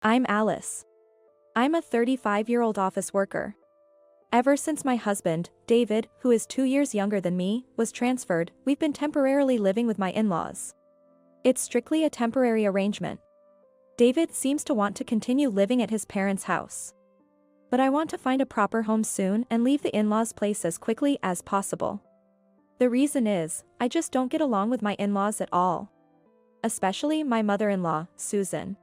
I'm Alice. I'm a 35-year-old office worker. Ever since my husband, David, who is 2 years younger than me, was transferred, we've been temporarily living with my in-laws. It's strictly a temporary arrangement. David seems to want to continue living at his parents' house. But I want to find a proper home soon and leave the in-laws' place as quickly as possible. The reason is, I just don't get along with my in-laws at all. Especially my mother-in-law, Susan.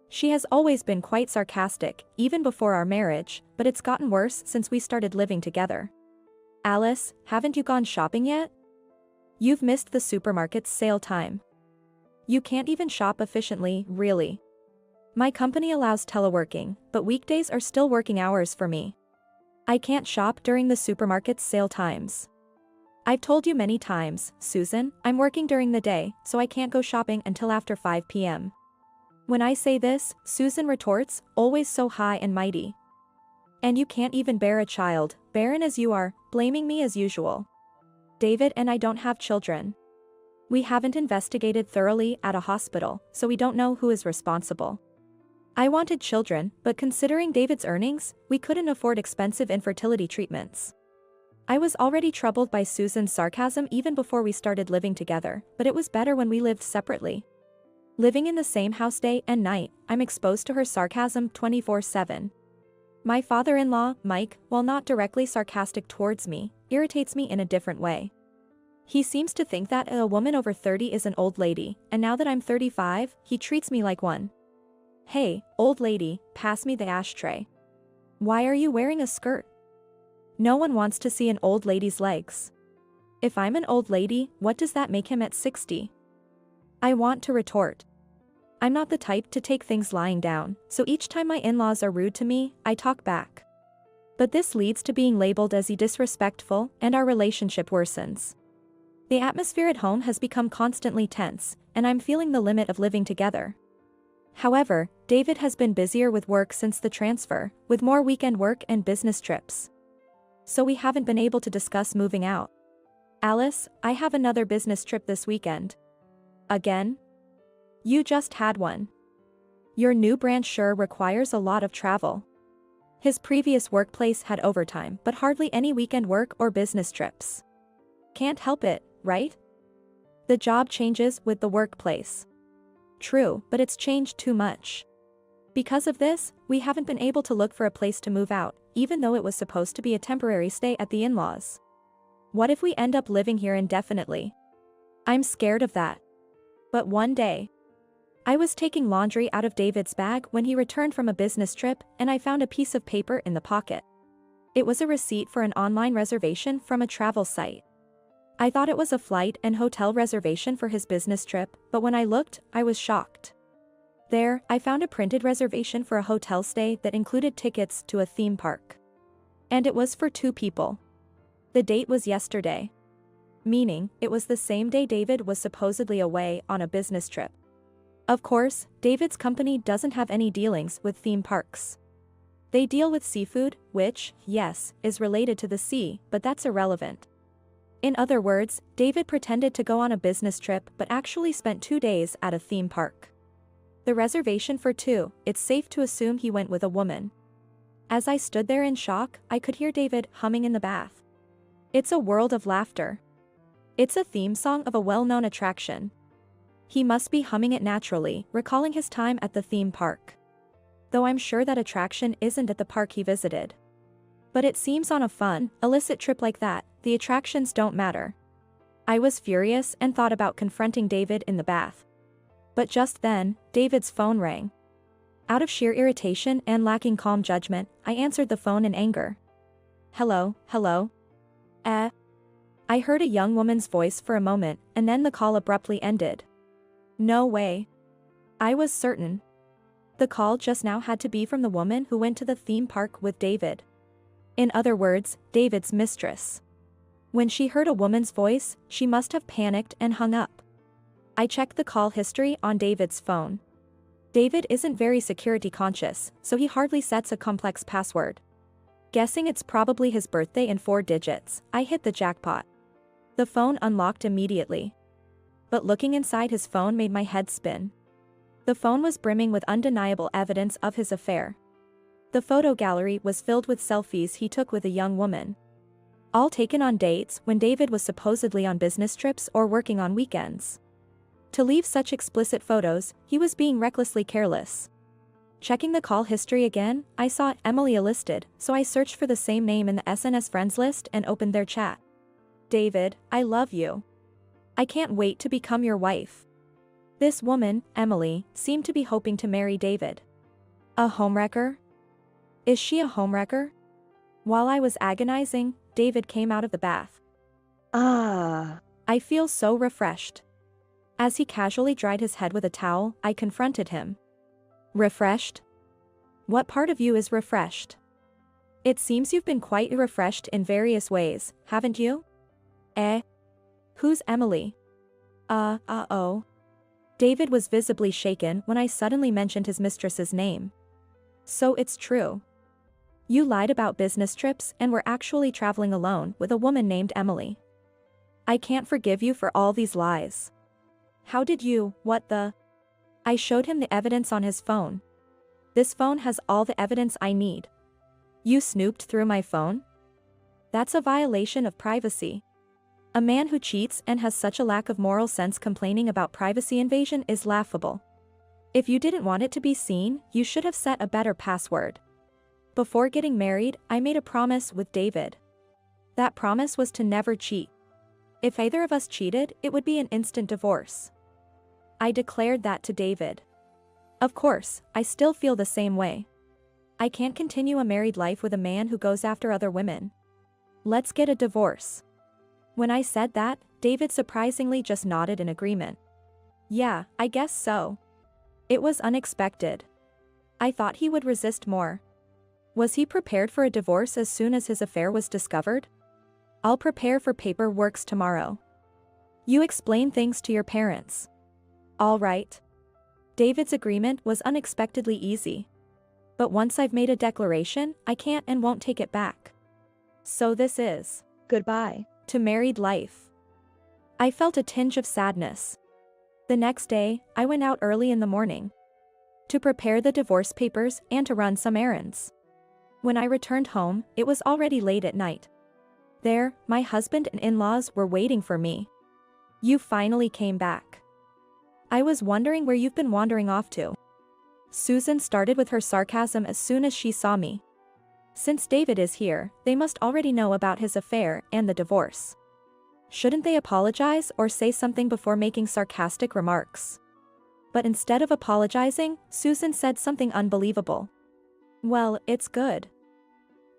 She has always been quite sarcastic, even before our marriage, but it's gotten worse since we started living together. Alice, haven't you gone shopping yet? You've missed the supermarket's sale time. You can't even shop efficiently, really. My company allows teleworking, but weekdays are still working hours for me. I can't shop during the supermarket's sale times. I've told you many times, Susan, I'm working during the day, so I can't go shopping until after 5 p.m. When I say this, Susan retorts, always so high and mighty. And you can't even bear a child, barren as you are, blaming me as usual. David and I don't have children. We haven't investigated thoroughly at a hospital, so we don't know who is responsible. I wanted children, but considering David's earnings, we couldn't afford expensive infertility treatments. I was already troubled by Susan's sarcasm even before we started living together, but it was better when we lived separately. Living in the same house day and night, I'm exposed to her sarcasm 24/7. My father-in-law, Mike, while not directly sarcastic towards me, irritates me in a different way. He seems to think that a woman over 30 is an old lady, and now that I'm 35, he treats me like one. Hey, old lady, pass me the ashtray. Why are you wearing a skirt? No one wants to see an old lady's legs. If I'm an old lady, what does that make him at 60? I want to retort. I'm not the type to take things lying down, so each time my in-laws are rude to me, I talk back. But this leads to being labeled as disrespectful, and our relationship worsens. The atmosphere at home has become constantly tense, and I'm feeling the limit of living together. However, David has been busier with work since the transfer, with more weekend work and business trips. So we haven't been able to discuss moving out. Alice, I have another business trip this weekend. Again? You just had one. Your new branch sure requires a lot of travel. His previous workplace had overtime but hardly any weekend work or business trips. Can't help it, right? The job changes with the workplace. True, but it's changed too much. Because of this, we haven't been able to look for a place to move out, even though it was supposed to be a temporary stay at the in-laws. What if we end up living here indefinitely? I'm scared of that. But one day, I was taking laundry out of David's bag when he returned from a business trip, and I found a piece of paper in the pocket. It was a receipt for an online reservation from a travel site. I thought it was a flight and hotel reservation for his business trip, but when I looked, I was shocked. There, I found a printed reservation for a hotel stay that included tickets to a theme park. And it was for 2 people. The date was yesterday. Meaning, it was the same day David was supposedly away on a business trip. Of course, David's company doesn't have any dealings with theme parks. They deal with seafood, which, yes, is related to the sea, but that's irrelevant. In other words, David pretended to go on a business trip but actually spent 2 days at a theme park. The reservation for 2, it's safe to assume he went with a woman. As I stood there in shock, I could hear David humming in the bath. It's a world of laughter. It's a theme song of a well-known attraction. He must be humming it naturally, recalling his time at the theme park. Though I'm sure that attraction isn't at the park he visited. But it seems on a fun, illicit trip like that, the attractions don't matter. I was furious and thought about confronting David in the bath. But just then, David's phone rang. Out of sheer irritation and lacking calm judgment, I answered the phone in anger. Hello? I heard a young woman's voice for a moment, and then the call abruptly ended. No way. I was certain. The call just now had to be from the woman who went to the theme park with David. In other words, David's mistress. When she heard a woman's voice, she must have panicked and hung up. I checked the call history on David's phone. David isn't very security conscious, so he hardly sets a complex password. Guessing it's probably his birthday in 4 digits, I hit the jackpot. The phone unlocked immediately. But looking inside his phone made my head spin. The phone was brimming with undeniable evidence of his affair. The photo gallery was filled with selfies he took with a young woman, all taken on dates when David was supposedly on business trips or working on weekends. To leave such explicit photos, he was being recklessly careless. Checking the call history again, I saw Emily listed, so I searched for the same name in the SNS friends list and opened their chat. David, I love you. I can't wait to become your wife. This woman, Emily, seemed to be hoping to marry David. A homewrecker? Is she a homewrecker? While I was agonizing, David came out of the bath. I feel so refreshed. As he casually dried his head with a towel, I confronted him. Refreshed? What part of you is refreshed? It seems you've been quite refreshed in various ways, haven't you? Who's Emily? Oh. David was visibly shaken when I suddenly mentioned his mistress's name. So it's true. You lied about business trips and were actually traveling alone with a woman named Emily. I can't forgive you for all these lies. How did you, what the? I showed him the evidence on his phone. This phone has all the evidence I need. You snooped through my phone? That's a violation of privacy. A man who cheats and has such a lack of moral sense complaining about privacy invasion is laughable. If you didn't want it to be seen, you should have set a better password. Before getting married, I made a promise with David. That promise was to never cheat. If either of us cheated, it would be an instant divorce. I declared that to David. Of course, I still feel the same way. I can't continue a married life with a man who goes after other women. Let's get a divorce. When I said that, David surprisingly just nodded in agreement. Yeah, I guess so. It was unexpected. I thought he would resist more. Was he prepared for a divorce as soon as his affair was discovered? I'll prepare for paperwork tomorrow. You explain things to your parents. All right. David's agreement was unexpectedly easy. But once I've made a declaration, I can't and won't take it back. So this is goodbye to married life. I felt a tinge of sadness. The next day, I went out early in the morning to prepare the divorce papers and to run some errands. When I returned home, it was already late at night. There, my husband and in-laws were waiting for me. You finally came back. I was wondering where you've been wandering off to. Susan started with her sarcasm as soon as she saw me. Since David is here, they must already know about his affair and the divorce. Shouldn't they apologize or say something before making sarcastic remarks? But instead of apologizing, Susan said something unbelievable. Well, it's good.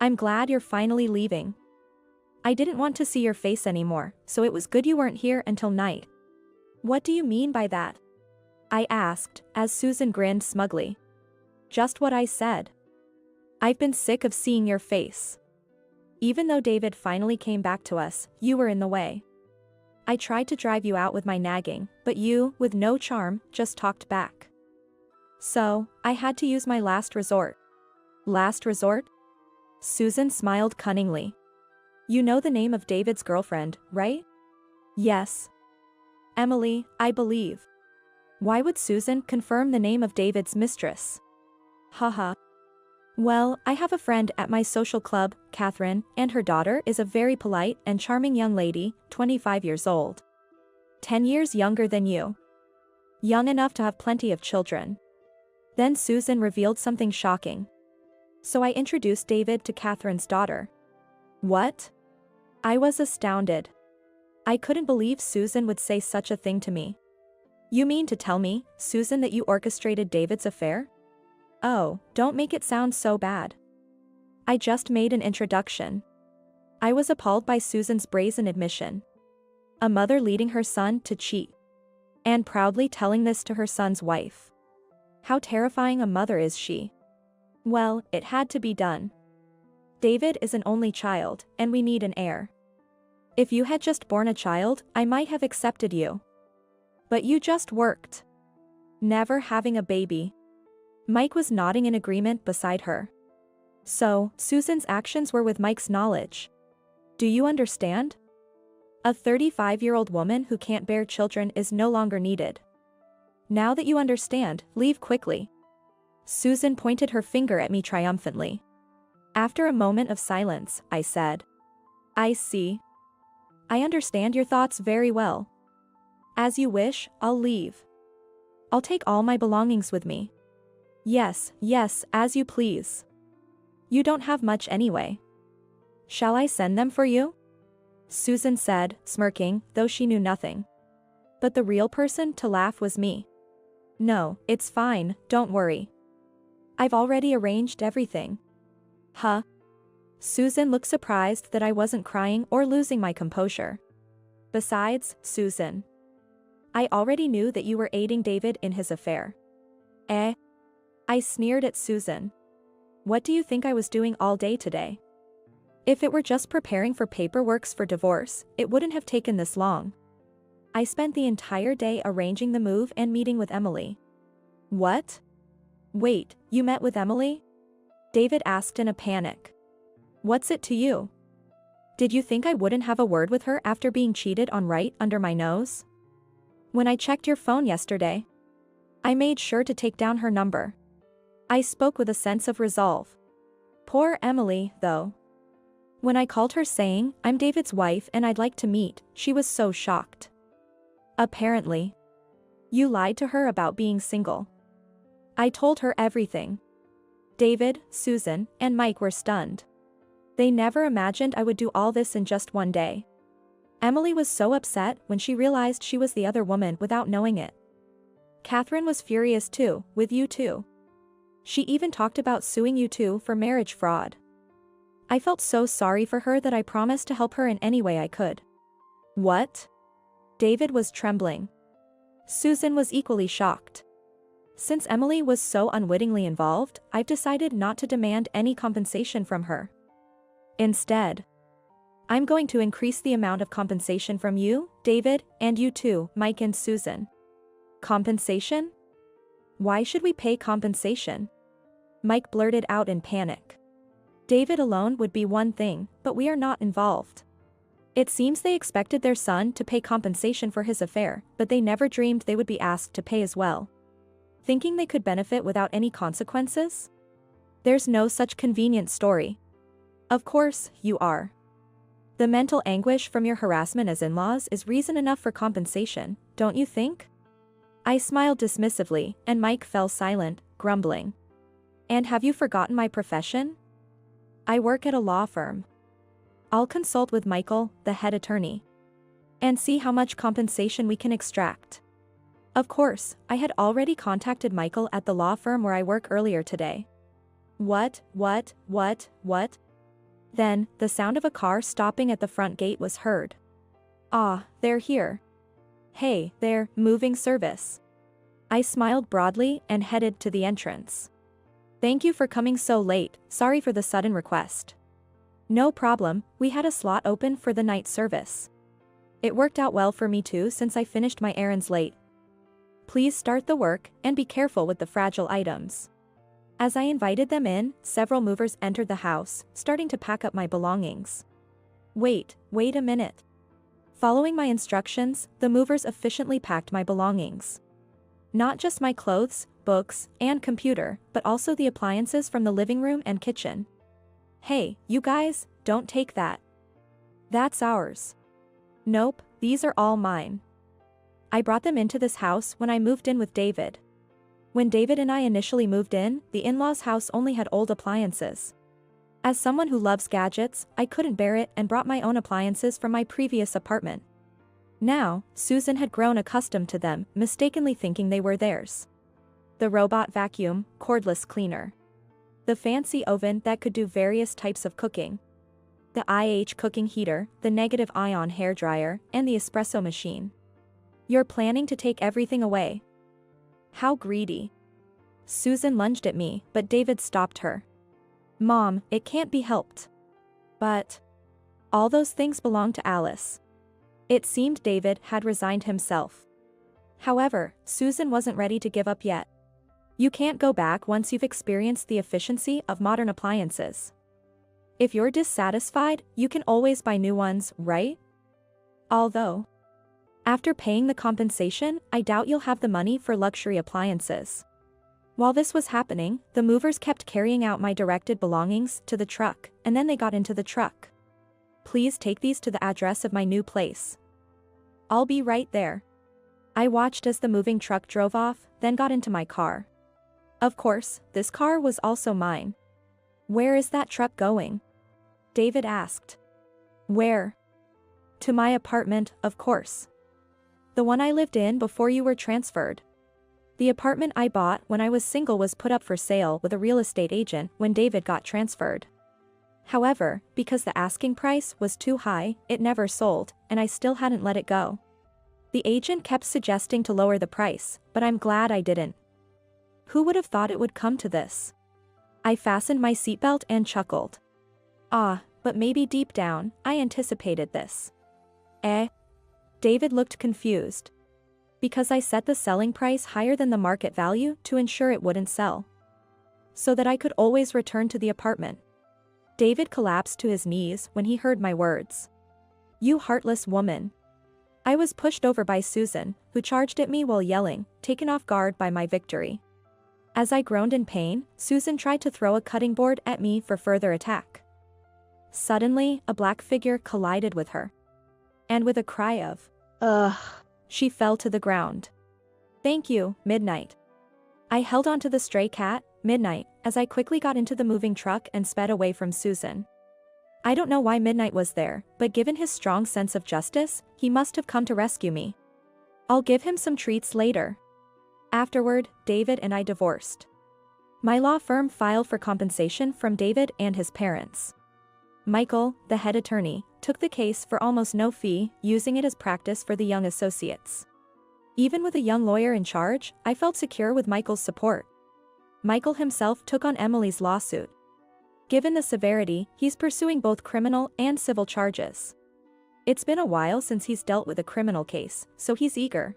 I'm glad you're finally leaving. I didn't want to see your face anymore, so it was good you weren't here until night. What do you mean by that? I asked, as Susan grinned smugly. Just what I said. I've been sick of seeing your face. Even though David finally came back to us, you were in the way. I tried to drive you out with my nagging, but you, with no charm, just talked back. So, I had to use my last resort. Last resort? Susan smiled cunningly. You know the name of David's girlfriend, right? Yes. Emily, I believe. Why would Susan confirm the name of David's mistress? Haha. Well, I have a friend at my social club, Catherine, and her daughter is a very polite and charming young lady, 25 years old. 10 years younger than you. Young enough to have plenty of children. Then Susan revealed something shocking. So I introduced David to Catherine's daughter. What? I was astounded. I couldn't believe Susan would say such a thing to me. You mean to tell me, Susan, that you orchestrated David's affair? Oh, don't make it sound so bad. I just made an introduction. I was appalled by Susan's brazen admission. A mother leading her son to cheat. And proudly telling this to her son's wife. How terrifying a mother is she. Well, it had to be done. David is an only child, and we need an heir. If you had just born a child, I might have accepted you. But you just worked. Never having a baby. Mike was nodding in agreement beside her. So, Susan's actions were with Mike's knowledge. Do you understand? A 35-year-old woman who can't bear children is no longer needed. Now that you understand, leave quickly. Susan pointed her finger at me triumphantly. After a moment of silence, I said, I see. I understand your thoughts very well. As you wish, I'll leave. I'll take all my belongings with me. Yes, yes, as you please. You don't have much anyway. Shall I send them for you? Susan said, smirking, though she knew nothing. But the real person to laugh was me. No, it's fine, don't worry. I've already arranged everything. Huh? Susan looked surprised that I wasn't crying or losing my composure. Besides, Susan, I already knew that you were aiding David in his affair. Eh? I sneered at Susan. What do you think I was doing all day today? If it were just preparing for paperwork for divorce, it wouldn't have taken this long. I spent the entire day arranging the move and meeting with Emily. What? Wait, you met with Emily? David asked in a panic. What's it to you? Did you think I wouldn't have a word with her after being cheated on right under my nose? When I checked your phone yesterday, I made sure to take down her number. I spoke with a sense of resolve. Poor Emily, though. When I called her saying, I'm David's wife and I'd like to meet, she was so shocked. Apparently. You lied to her about being single. I told her everything. David, Susan, and Mike were stunned. They never imagined I would do all this in just one day. Emily was so upset when she realized she was the other woman without knowing it. Catherine was furious too, with you too. She even talked about suing you two for marriage fraud. I felt so sorry for her that I promised to help her in any way I could. What? David was trembling. Susan was equally shocked. Since Emily was so unwittingly involved, I've decided not to demand any compensation from her. Instead, I'm going to increase the amount of compensation from you, David, and you too, Mike and Susan. Compensation? Why should we pay compensation? Mike blurted out in panic. David alone would be one thing, but we are not involved. It seems they expected their son to pay compensation for his affair, but they never dreamed they would be asked to pay as well. Thinking they could benefit without any consequences? There's no such convenient story. Of course, you are. The mental anguish from your harassment as in-laws is reason enough for compensation, don't you think? I smiled dismissively, and Mike fell silent, grumbling. And have you forgotten my profession? I work at a law firm. I'll consult with Michael, the head attorney, and see how much compensation we can extract. Of course, I had already contacted Michael at the law firm where I work earlier today. What? Then, the sound of a car stopping at the front gate was heard. Ah, they're here. Hey, there, moving service. I smiled broadly and headed to the entrance. Thank you for coming so late, sorry for the sudden request. No problem, we had a slot open for the night service. It worked out well for me too since I finished my errands late. Please start the work and be careful with the fragile items. As I invited them in, several movers entered the house, starting to pack up my belongings. Wait a minute. Following my instructions, the movers efficiently packed my belongings. Not just my clothes, books, and computer, but also the appliances from the living room and kitchen. Hey, you guys, don't take that. That's ours. Nope, these are all mine. I brought them into this house when I moved in with David. When David and I initially moved in, the in-laws' house only had old appliances. As someone who loves gadgets, I couldn't bear it and brought my own appliances from my previous apartment. Now, Susan had grown accustomed to them, mistakenly thinking they were theirs. The robot vacuum, cordless cleaner. The fancy oven that could do various types of cooking. The IH cooking heater, the negative ion hairdryer, and the espresso machine. You're planning to take everything away. How greedy. Susan lunged at me, but David stopped her. Mom, it can't be helped. But all those things belong to Alice. It seemed David had resigned himself. However, Susan wasn't ready to give up yet. You can't go back once you've experienced the efficiency of modern appliances. If you're dissatisfied, you can always buy new ones, right? Although, After paying the compensation, I doubt you'll have the money for luxury appliances. While this was happening, the movers kept carrying out my directed belongings to the truck, and then they got into the truck. Please take these to the address of my new place. I'll be right there. I watched as the moving truck drove off, then got into my car. Of course, this car was also mine. Where is that truck going? David asked. Where? To my apartment, of course. The one I lived in before you were transferred. The apartment I bought when I was single was put up for sale with a real estate agent when David got transferred. However, because the asking price was too high, it never sold, and I still hadn't let it go. The agent kept suggesting to lower the price, but I'm glad I didn't. Who would have thought it would come to this? I fastened my seatbelt and chuckled. But maybe deep down, I anticipated this. David looked confused. Because I set the selling price higher than the market value to ensure it wouldn't sell. So that I could always return to the apartment. David collapsed to his knees when he heard my words. You heartless woman. I was pushed over by Susan, who charged at me while yelling, taken off guard by my victory. As I groaned in pain, Susan tried to throw a cutting board at me for further attack. Suddenly, a black figure collided with her. And with a cry of, ugh, she fell to the ground. Thank you, Midnight. I held onto the stray cat, Midnight, as I quickly got into the moving truck and sped away from Susan. I don't know why Midnight was there, but given his strong sense of justice, he must have come to rescue me. I'll give him some treats later. Afterward, David and I divorced. My law firm filed for compensation from David and his parents. Michael, the head attorney, took the case for almost no fee, using it as practice for the young associates. Even with a young lawyer in charge, I felt secure with Michael's support. Michael himself took on Emily's lawsuit. Given the severity, he's pursuing both criminal and civil charges. It's been a while since he's dealt with a criminal case, so he's eager.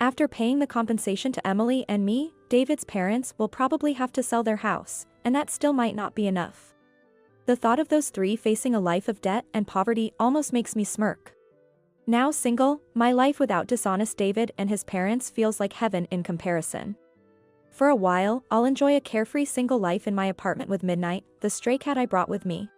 After paying the compensation to Emily and me, David's parents will probably have to sell their house, and that still might not be enough. The thought of those three facing a life of debt and poverty almost makes me smirk. Now single, my life without dishonest David and his parents feels like heaven in comparison. For a while, I'll enjoy a carefree single life in my apartment with Midnight, the stray cat I brought with me.